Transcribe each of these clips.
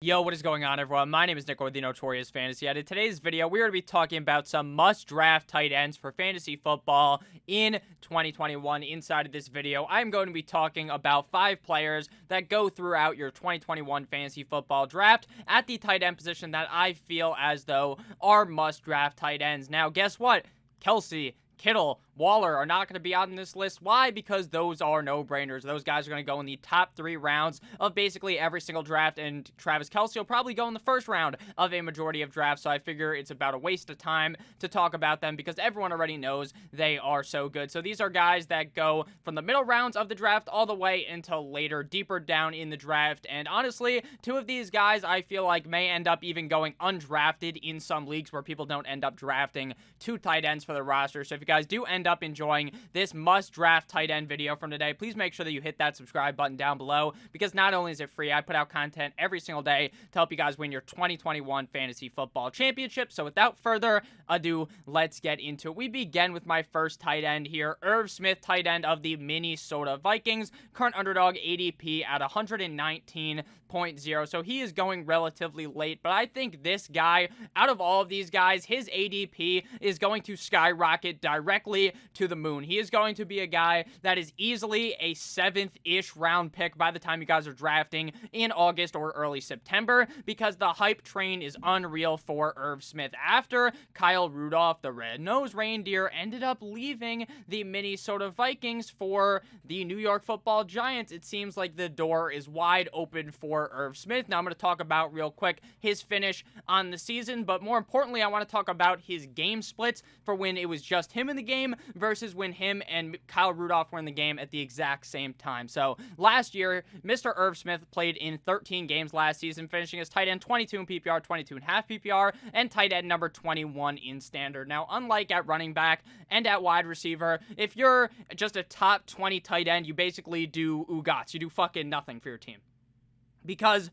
Yo, what is going on, everyone? My name is Nick, or the Notorious Fantasy Ed. In today's video, we're going to be talking about some must-draft tight ends for fantasy football in 2021. Inside of this video, I'm going to be talking about 5 players that go throughout your 2021 fantasy football draft at the tight end position that I feel as though are must-draft tight ends. Now, guess what? Kelsey, Kittle, Waller are not going to be on this list. Why? Because those are no-brainers. Those guys are going to go in the top 3 rounds of basically every single draft, and Travis Kelce will probably go in the first round of a majority of drafts, so I figure it's about a waste of time to talk about them because everyone already knows they are so good. So these are guys that go from the middle rounds of the draft all the way until later, deeper down in the draft, and honestly, 2 of these guys I feel like may end up even going undrafted in some leagues where people don't end up drafting 2 tight ends for their roster. So if you guys do end up enjoying this must-draft tight end video from today, please make sure that you hit that subscribe button down below, because not only is it free, I put out content every single day to help you guys win your 2021 fantasy football championship. So without further ado, let's get into it. We begin with my first tight end here, Irv Smith, tight end of the Minnesota Vikings, current underdog ADP at 119.0, so he is going relatively late, but I think this guy, out of all of these guys, his ADP is going to skyrocket directly to the moon. He is going to be a guy that is easily a 7th-ish round pick by the time you guys are drafting in August or early September, because the hype train is unreal for Irv Smith. After Kyle Rudolph, the red-nosed reindeer, ended up leaving the Minnesota Vikings for the New York Football Giants, it seems like the door is wide open for Irv Smith. Now I'm going to talk about real quick his finish on the season, but more importantly, I want to talk about his game splits for when it was just him in the game versus when him and Kyle Rudolph were in the game at the exact same time. So last year, Mr. Irv Smith played in 13 games last season, finishing as tight end 22 in PPR, 22.5 PPR, and tight end number 21 in standard. Now, unlike at running back and at wide receiver, if you're just a top 20 tight end, you basically do ugats. You do fucking nothing for your team, because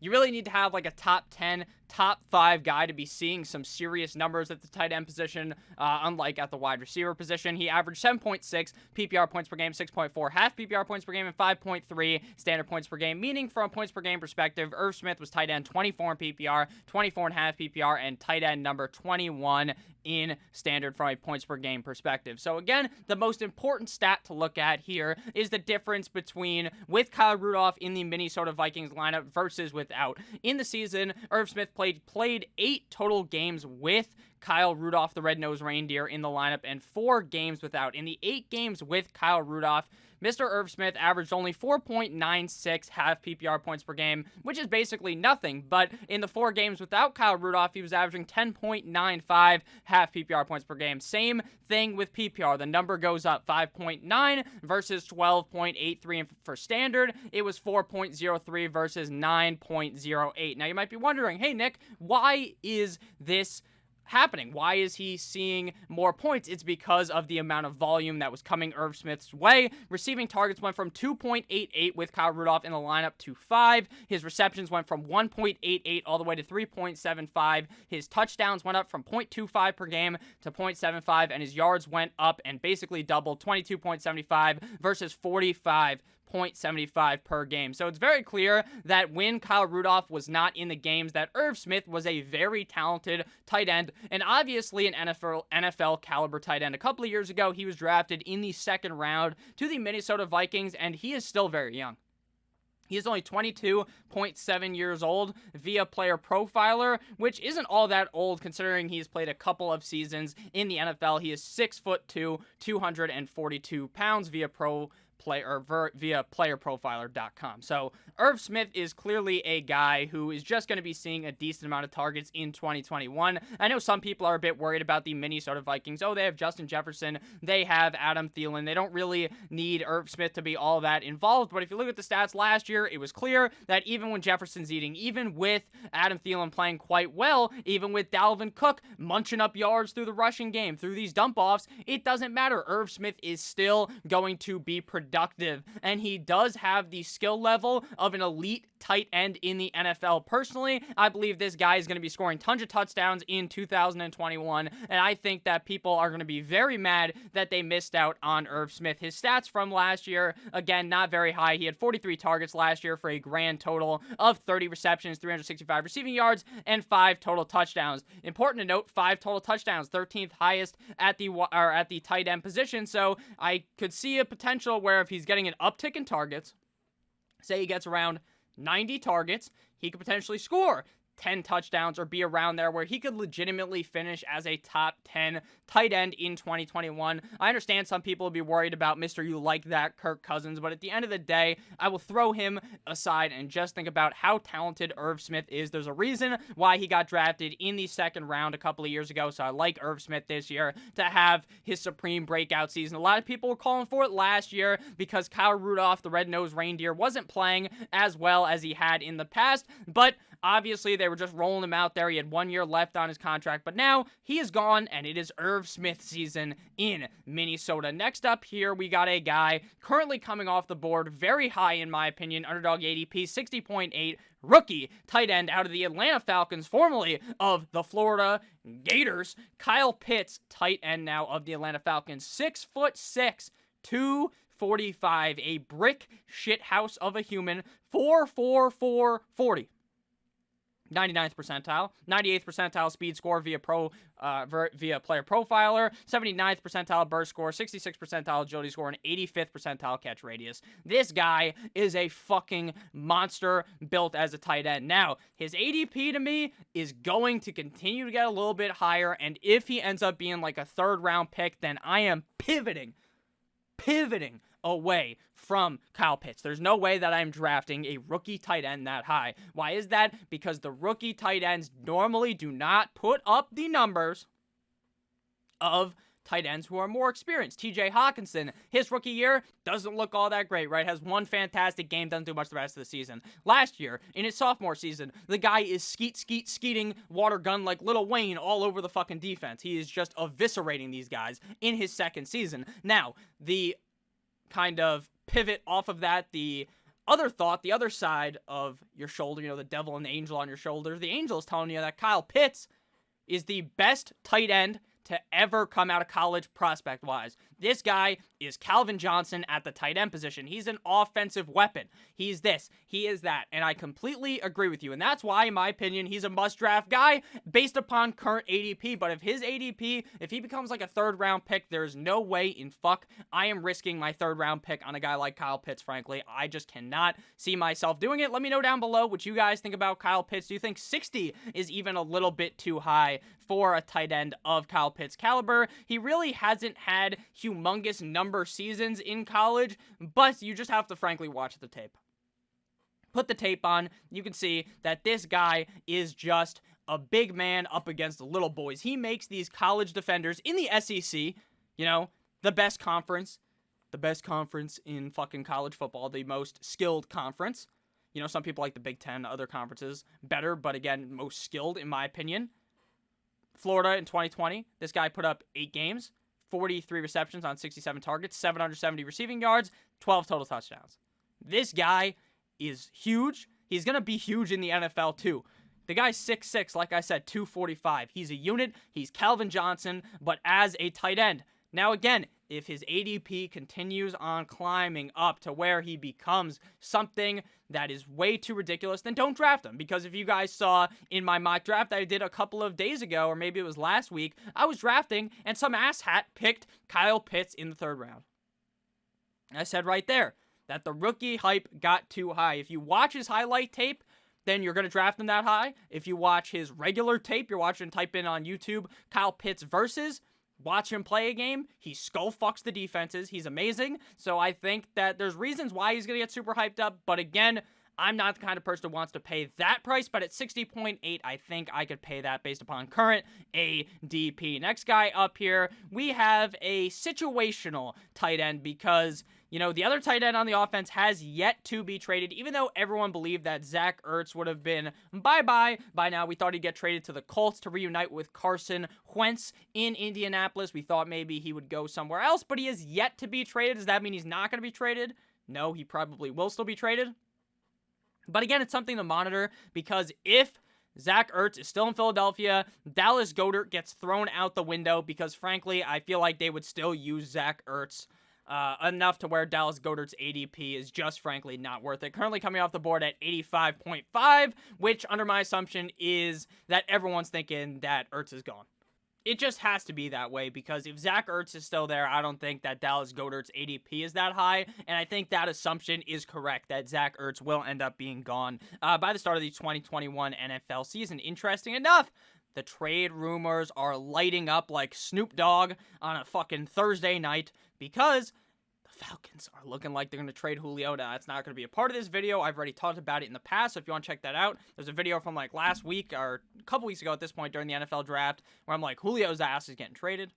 you really need to have like a top 10, top 5 guy to be seeing some serious numbers at the tight end position, unlike at the wide receiver position. He averaged 7.6 PPR points per game, 6.4 half PPR points per game, and 5.3 standard points per game, meaning from a points per game perspective, Irv Smith was tight end 24 in PPR, 24.5 PPR, and tight end number 21 in standard from a points per game perspective. So again, the most important stat to look at here is the difference between with Kyle Rudolph in the Minnesota Vikings lineup versus without. In the season, Irv Smith played 8 total games with Kyle Rudolph, the red-nosed reindeer, in the lineup, and 4 games without. In the 8 games with Kyle Rudolph, Mr. Irv Smith averaged only 4.96 half PPR points per game, which is basically nothing, but in the 4 games without Kyle Rudolph, he was averaging 10.95 half PPR points per game. Same thing with PPR. The number goes up, 5.9 versus 12.83 for standard. It was 4.03 versus 9.08. Now, you might be wondering, hey, Nick, why is this happening? Why is he seeing more points? It's because of the amount of volume that was coming Irv Smith's way. Receiving targets went from 2.88 with Kyle Rudolph in the lineup to 5. His receptions went from 1.88 all the way to 3.75. His touchdowns went up from 0.25 per game to 0.75, and his yards went up and basically doubled, 22.75 versus 45.75 per game. So it's very clear that when Kyle Rudolph was not in the games, that Irv Smith was a very talented tight end, and obviously an NFL caliber tight end. A couple of years ago, he was drafted in the 2nd round to the Minnesota Vikings, and he is still very young. He is only 22.7 years old via Player Profiler, which isn't all that old considering he's played a couple of seasons in the NFL. He is 6'2", 242 pounds via playerprofiler.com. So Irv Smith is clearly a guy who is just going to be seeing a decent amount of targets in 2021. I know some people are a bit worried about the Minnesota Vikings. Oh, they have Justin Jefferson. They have Adam Thielen. They don't really need Irv Smith to be all that involved. But if you look at the stats last year, it was clear that even when Jefferson's eating, even with Adam Thielen playing quite well, even with Dalvin Cook munching up yards through the rushing game, through these dump-offs, it doesn't matter. Irv Smith is still going to be productive, and he does have the skill level of an elite tight end in the NFL. Personally, I believe this guy is going to be scoring tons of touchdowns in 2021, and I think that people are going to be very mad that they missed out on Irv Smith. His stats from last year, again, not very high. He had 43 targets last year for a grand total of 30 receptions, 365 receiving yards, and 5 total touchdowns. Important to note, 5 total touchdowns, 13th highest at the tight end position. So I could see a potential where if he's getting an uptick in targets, say he gets around 90 targets, he could potentially score 10 touchdowns or be around there where he could legitimately finish as a top 10 tight end in 2021. I understand some people will be worried about Mr. You Like That Kirk Cousins, but at the end of the day, I will throw him aside and just think about how talented Irv Smith is. There's a reason why he got drafted in the second round a couple of years ago, so I like Irv Smith this year to have his supreme breakout season. A lot of people were calling for it last year because Kyle Rudolph, the red-nosed reindeer, wasn't playing as well as he had in the past, but obviously, they were just rolling him out there. He had 1 year left on his contract, but now he is gone, and it is Irv Smith season in Minnesota. Next up here, we got a guy currently coming off the board, very high in my opinion, underdog ADP, 60.8, rookie tight end out of the Atlanta Falcons, formerly of the Florida Gators. Kyle Pitts, tight end now of the Atlanta Falcons, 6'6", 245, a brick shit house of a human, 4.44 40. 99th percentile, 98th percentile speed score via player profiler, 79th percentile burst score, 66th percentile agility score, and 85th percentile catch radius. This guy is a fucking monster built as a tight end. Now, his ADP to me is going to continue to get a little bit higher, and if he ends up being like a third round pick, then I am pivoting away from Kyle Pitts. There's no way that I'm drafting a rookie tight end that high. Why is that? Because the rookie tight ends normally do not put up the numbers of tight ends who are more experienced. TJ Hockinson, his rookie year, doesn't look all that great, right? Has one fantastic game, doesn't do much the rest of the season. Last year, in his sophomore season, the guy is skeeting water gun like Lil Wayne all over the fucking defense. He is just eviscerating these guys in his second season. Now, the kind of pivot off of that, the other thought, the other side of your shoulder, you know, the devil and the angel on your shoulder, the angel is telling you that Kyle Pitts is the best tight end to ever come out of college prospect-wise. This guy is Calvin Johnson at the tight end position. He's an offensive weapon. He's this. He is that. And I completely agree with you. And that's why, in my opinion, he's a must-draft guy based upon current ADP. But if his ADP, if he becomes like a third-round pick, there's no way in fuck I am risking my third-round pick on a guy like Kyle Pitts, frankly. I just cannot see myself doing it. Let me know down below what you guys think about Kyle Pitts. Do you think 60 is even a little bit too high for a tight end of Kyle Pitts' caliber? He really hasn't had humongous number seasons in college, but you just have to frankly watch the tape. Put the tape on, you can see that this guy is just a big man up against the little boys. He makes these college defenders in the SEC, you know, the best conference in fucking college football, the most skilled conference. You know, some people like the Big Ten, other conferences better, but again, most skilled in my opinion. Florida in 2020, this guy put up 8 games, 43 receptions on 67 targets, 770 receiving yards, 12 total touchdowns. This guy is huge. He's going to be huge in the NFL too. The guy's 6'6", like I said, 245. He's a unit. He's Calvin Johnson, but as a tight end. Now again, if his ADP continues on climbing up to where he becomes something that is way too ridiculous, then don't draft him. Because if you guys saw in my mock draft that I did a couple of days ago, or maybe it was last week, I was drafting and some asshat picked Kyle Pitts in the 3rd round. I said right there that the rookie hype got too high. If you watch his highlight tape, then you're going to draft him that high. If you watch his regular tape, you're watching, type in on YouTube, Kyle Pitts versus, watch him play a game. He skull fucks the defenses. He's amazing. So I think that there's reasons why he's going to get super hyped up. But again, I'm not the kind of person who wants to pay that price. But at 60.8, I think I could pay that based upon current ADP. Next guy up here, we have a situational tight end because, you know, the other tight end on the offense has yet to be traded. Even though everyone believed that Zach Ertz would have been bye-bye by now, we thought he'd get traded to the Colts to reunite with Carson Wentz in Indianapolis. We thought maybe he would go somewhere else, but he is yet to be traded. Does that mean he's not going to be traded? No, he probably will still be traded. But again, it's something to monitor because if Zach Ertz is still in Philadelphia, Dallas Goedert gets thrown out the window because, frankly, I feel like they would still use Zach Ertz enough to where Dallas Goedert's ADP is just, frankly, not worth it. Currently coming off the board at 85.5, which, under my assumption, is that everyone's thinking that Ertz is gone. It just has to be that way because if Zach Ertz is still there, I don't think that Dallas Goedert's ADP is that high, and I think that assumption is correct, that Zach Ertz will end up being gone by the start of the 2021 NFL season. Interesting enough, the trade rumors are lighting up like Snoop Dogg on a fucking Thursday night because the Falcons are looking like they're going to trade Julio. Now, that's not going to be a part of this video. I've already talked about it in the past, so if you want to check that out, there's a video from like last week or a couple weeks ago at this point during the NFL draft where I'm like, Julio's ass is getting traded.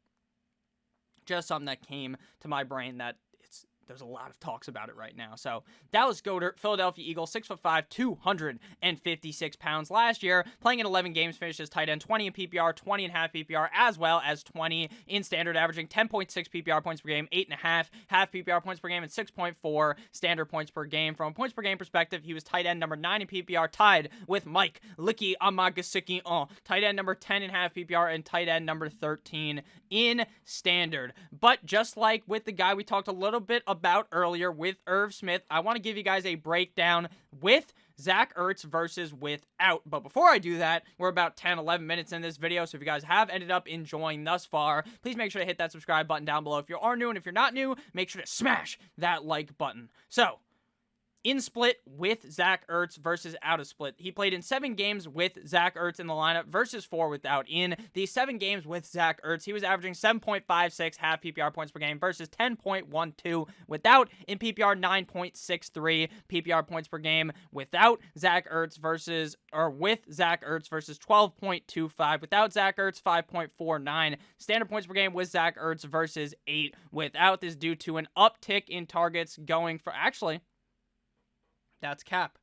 Just something that came to my brain that there's a lot of talks about it right now. So, Dallas Goedert, Philadelphia Eagles, 6'5", 256 pounds last year, playing in 11 games, finished as tight end, 20 in PPR, 20 in half PPR, as well as 20 in standard, averaging 10.6 PPR points per game, 8.5 half PPR points per game, and 6.4 standard points per game. From a points per game perspective, he was tight end number 9 in PPR, tied with Mike Licky Amagasicki, tight end number 10 in half PPR, and tight end number 13 in standard. But just like with the guy we talked a little bit about earlier with Irv Smith, I want to give you guys a breakdown with Zach Ertz versus without. But before I do that, we're about 10, 11 minutes in this video, so if you guys have ended up enjoying thus far, please make sure to hit that subscribe button down below if you are new, and if you're not new, make sure to smash that like button. So, in split with Zach Ertz versus out of split. He played in 7 games with Zach Ertz in the lineup versus 4 without. In the 7 games with Zach Ertz, he was averaging 7.56 half PPR points per game versus 10.12 without. In PPR, 9.63 PPR points per game without Zach Ertz versus, or with Zach Ertz versus 12.25 without Zach Ertz, 5.49 standard points per game with Zach Ertz versus 8 without. This due to an uptick in targets going for, actually, that's cap.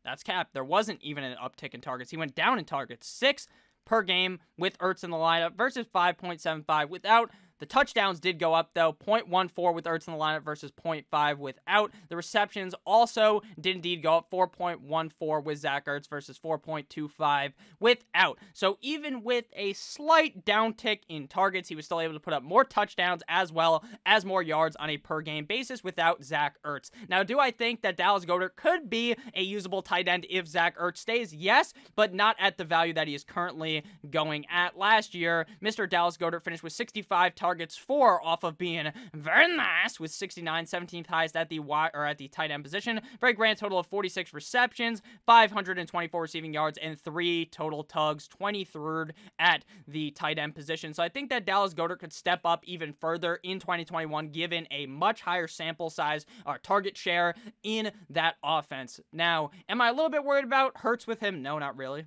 That's cap. There wasn't even an uptick in targets. He went down in targets. 6 per game with Ertz in the lineup versus 5.75 without. The touchdowns did go up, though. 0.14 with Ertz in the lineup versus 0.5 without. The receptions also did indeed go up. 4.14 with Zach Ertz versus 4.25 without. So even with a slight downtick in targets, he was still able to put up more touchdowns as well as more yards on a per-game basis without Zach Ertz. Now, do I think that Dallas Goedert could be a usable tight end if Zach Ertz stays? Yes, but not at the value that he is currently going at. Last year, Mr. Dallas Goedert finished with 65 targets, 4 off of being very nice with 69, 17th highest at the tight end position for a grand total of 46 receptions, 524 receiving yards, and 3 total tugs, 23rd at the tight end position. So I think that Dallas Goedert could step up even further in 2021 given a much higher sample size or target share in that offense. Now, am I a little bit worried about Hurts with him? No, not really.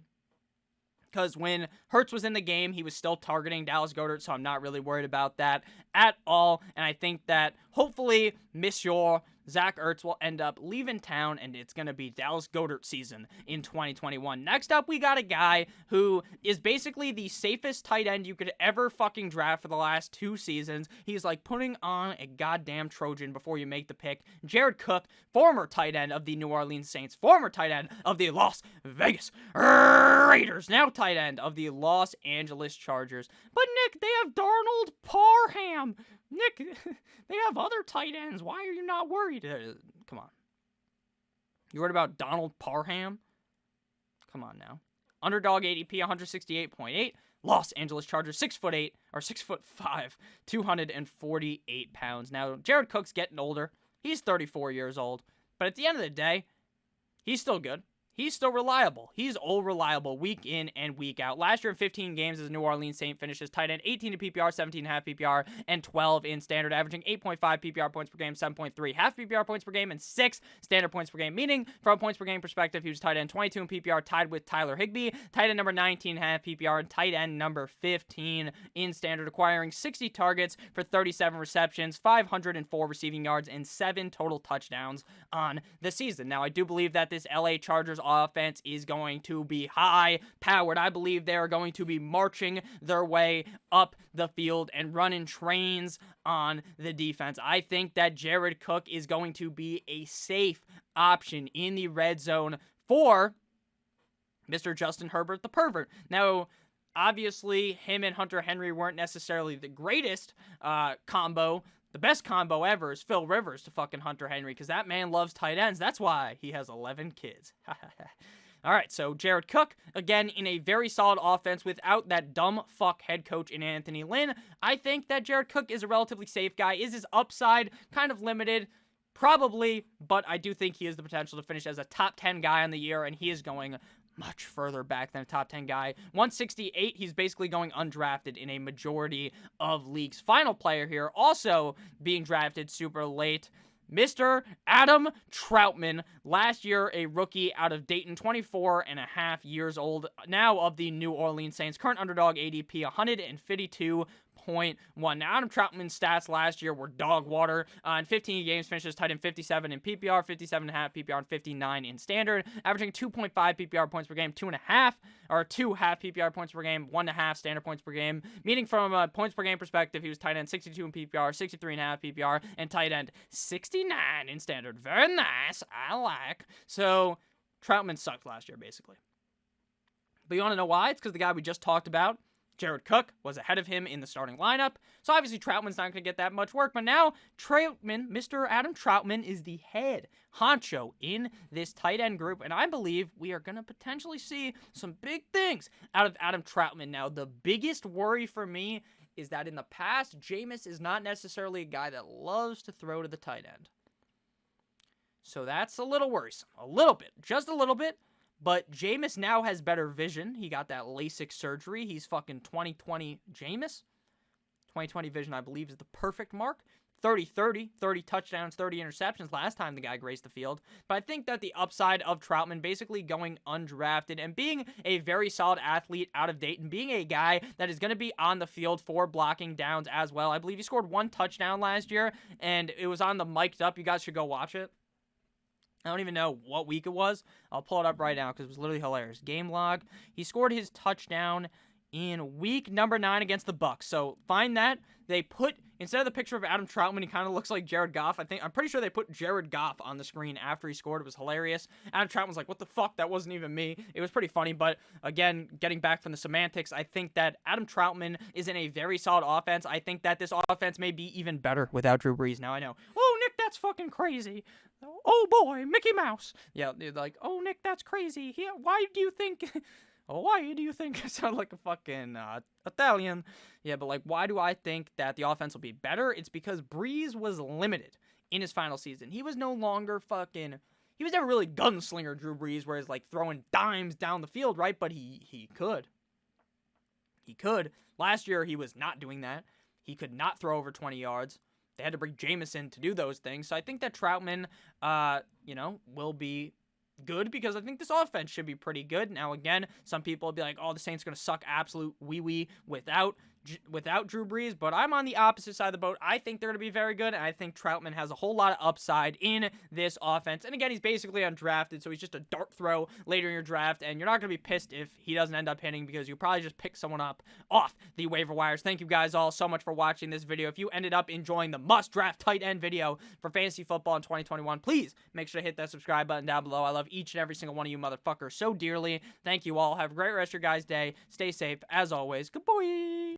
Because when Hurts was in the game, he was still targeting Dallas Goedert, so I'm not really worried about that at all. And I think that hopefully Monsieur Zach Ertz will end up leaving town, and it's going to be Dallas Goedert season in 2021. Next up, we got a guy who is basically the safest tight end you could ever fucking draft for the last 2 seasons. He's like putting on a goddamn Trojan before you make the pick. Jared Cook, former tight end of the New Orleans Saints, former tight end of the Las Vegas Raiders, now tight end of the Los Angeles Chargers. But Nick, they have Darnold Parham. Nick, they have other tight ends. Why are you not worried? Come on. You worried about Donald Parham? Come on now. Underdog ADP 168.8. Los Angeles Chargers 6'8" or 6'5", 248 pounds. Now, Jared Cook's getting older. He's 34 years old. But at the end of the day, he's still good. He's still reliable. He's all reliable week in and week out. Last year in 15 games as a New Orleans Saint finishes tight end, 18 in PPR, 17 half PPR, and 12 in standard, averaging 8.5 PPR points per game, 7.3 half PPR points per game, and 6 standard points per game. Meaning, from a points per game perspective, he was tight end 22 in PPR, tied with Tyler Higbee, tight end number 19 half PPR, and tight end number 15 in standard, acquiring 60 targets for 37 receptions, 504 receiving yards, and 7 total touchdowns on the season. Now, I do believe that this LA Chargers offense is going to be high powered. I believe they're going to be marching their way up the field and running trains on the defense. I think that Jared Cook is going to be a safe option in the red zone for Mr. Justin Herbert, the pervert. Now, obviously, him and Hunter Henry weren't necessarily the greatest combo. The best combo ever is Phil Rivers to fucking Hunter Henry, because that man loves tight ends. That's why he has 11 kids. All right, so Jared Cook, again, in a very solid offense without that dumb fuck head coach in Anthony Lynn. I think that Jared Cook is a relatively safe guy. Is his upside kind of limited? Probably, but I do think he has the potential to finish as a top 10 guy on the year, and he is going much further back than a top 10 guy. 168, he's basically going undrafted in a majority of leagues. Final player here, also being drafted super late, Mr. Adam Troutman, last year a rookie out of Dayton, 24 and a half years old, now of the New Orleans Saints, current underdog ADP 152.1. Now, Adam Troutman's stats last year were dog water. In 15 games, finishes tight end 57 in PPR, 57.5 PPR, and 59 in standard, averaging 2.5 PPR points per game, 2.5 PPR points per game, 1.5 standard points per game. Meaning from a points per game perspective, he was tight end 62 in PPR, 63.5 PPR, and tight end 69 in standard. Very nice. I like. So, Troutman sucked last year, basically. But you want to know why? It's because the guy we just talked about, Jared Cook, was ahead of him in the starting lineup. So obviously Troutman's not going to get that much work. But now Troutman, Mr. Adam Troutman, is the head honcho in this tight end group. And I believe we are going to potentially see some big things out of Adam Troutman. Now, the biggest worry for me is that in the past, Jameis is not necessarily a guy that loves to throw to the tight end. So that's a little worrisome. A little bit. Just a little bit. But Jameis now has better vision. He got that LASIK surgery. He's fucking 20/20 Jameis. 20/20 vision, I believe, is the perfect mark. 30-30, 30 touchdowns, 30 interceptions last time the guy graced the field. But I think that the upside of Troutman basically going undrafted and being a very solid athlete out of Dayton, being a guy that is going to be on the field for blocking downs as well. I believe he scored 1 touchdown last year, and it was on the mic'd up. You guys should go watch it. I don't even know what week it was. I'll pull it up right now because it was literally hilarious. Game log. He scored his touchdown in week number 9 against the Bucs. So find that. They put, instead of the picture of Adam Troutman, he kind of looks like Jared Goff. I'm pretty sure they put Jared Goff on the screen after he scored. It was hilarious. Adam Troutman's like, what the fuck? That wasn't even me. It was pretty funny. But again, getting back from the semantics, I think that Adam Troutman is in a very solid offense. I think that this offense may be even better without Drew Brees. Now I know, oh, Nick, that's fucking crazy. Oh boy, Mickey Mouse. Yeah, they're like, oh, Nick, that's crazy. Why do you think... Why do you think I sound like a fucking Italian? Yeah, but like, why do I think that the offense will be better? It's because Breeze was limited in his final season. He was no longer fucking... He was never really gunslinger Drew Brees, where he's like throwing dimes down the field, right? But he could. He could. Last year, he was not doing that. He could not throw over 20 yards. They had to bring Jameis to do those things. So I think that Troutman, will be good because I think this offense should be pretty good. Now, again, some people will be like, oh, the Saints are going to suck absolute wee-wee without Drew Brees, but I'm on the opposite side of the boat. I think they're going to be very good, and I think Troutman has a whole lot of upside in this offense. And again, he's basically undrafted, so he's just a dart throw later in your draft, and you're not going to be pissed if he doesn't end up hitting because you probably just pick someone up off the waiver wires. Thank you guys all so much for watching this video. If you ended up enjoying the must-draft tight end video for fantasy football in 2021, please make sure to hit that subscribe button down below. I love each and every single one of you motherfuckers so dearly. Thank you all. Have a great rest of your guys' day. Stay safe. As always, good boy.